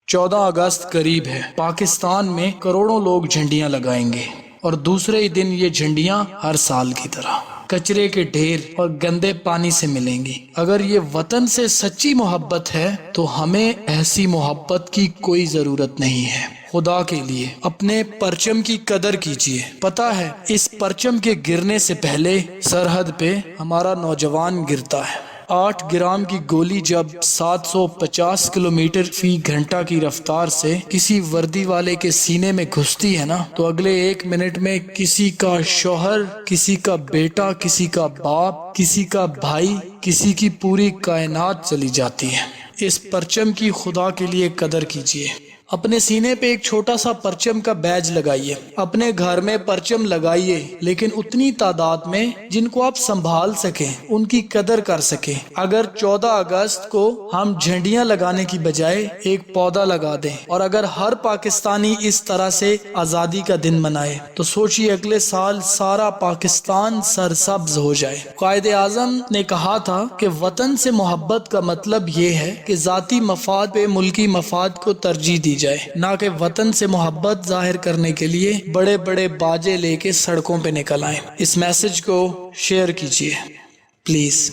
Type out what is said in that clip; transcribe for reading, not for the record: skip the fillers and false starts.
14 اگست قریب ہے۔ پاکستان میں کروڑوں لوگ جھنڈیاں لگائیں گے اور دوسرے ہی دن یہ جھنڈیاں ہر سال کی طرح کچرے کے ڈھیر اور گندے پانی سے ملیں گی۔ اگر یہ وطن سے سچی محبت ہے تو ہمیں ایسی محبت کی کوئی ضرورت نہیں ہے۔ خدا کے لیے اپنے پرچم کی قدر کیجیے۔ پتہ ہے اس پرچم کے گرنے سے پہلے سرحد پہ ہمارا نوجوان گرتا ہے۔ 8 گرام کی گولی جب 750 کلومیٹر فی گھنٹہ کی رفتار سے کسی وردی والے کے سینے میں گھستی ہے نا، تو اگلے 1 منٹ میں کسی کا شوہر، کسی کا بیٹا، کسی کا باپ، کسی کا بھائی، کسی کی پوری کائنات چلی جاتی ہے۔ اس پرچم کی خدا کے لیے قدر کیجیے۔ اپنے سینے پہ ایک چھوٹا سا پرچم کا بیج لگائیے، اپنے گھر میں پرچم لگائیے، لیکن اتنی تعداد میں جن کو آپ سنبھال سکیں، ان کی قدر کر سکیں۔ اگر 14 اگست کو ہم جھنڈیاں لگانے کی بجائے ایک پودا لگا دیں، اور اگر ہر پاکستانی اس طرح سے آزادی کا دن منائے، تو سوچیے اگلے سال سارا پاکستان سرسبز ہو جائے۔ قائد اعظم نے کہا تھا کہ وطن سے محبت کا مطلب یہ ہے کہ ذاتی مفاد پہ ملکی مفاد کو ترجیح دی جائے، نہ کہ وطن سے محبت ظاہر کرنے کے لیے بڑے بڑے باجے لے کے سڑکوں پہ نکل آئیں۔ اس میسج کو شیئر کیجیے پلیز۔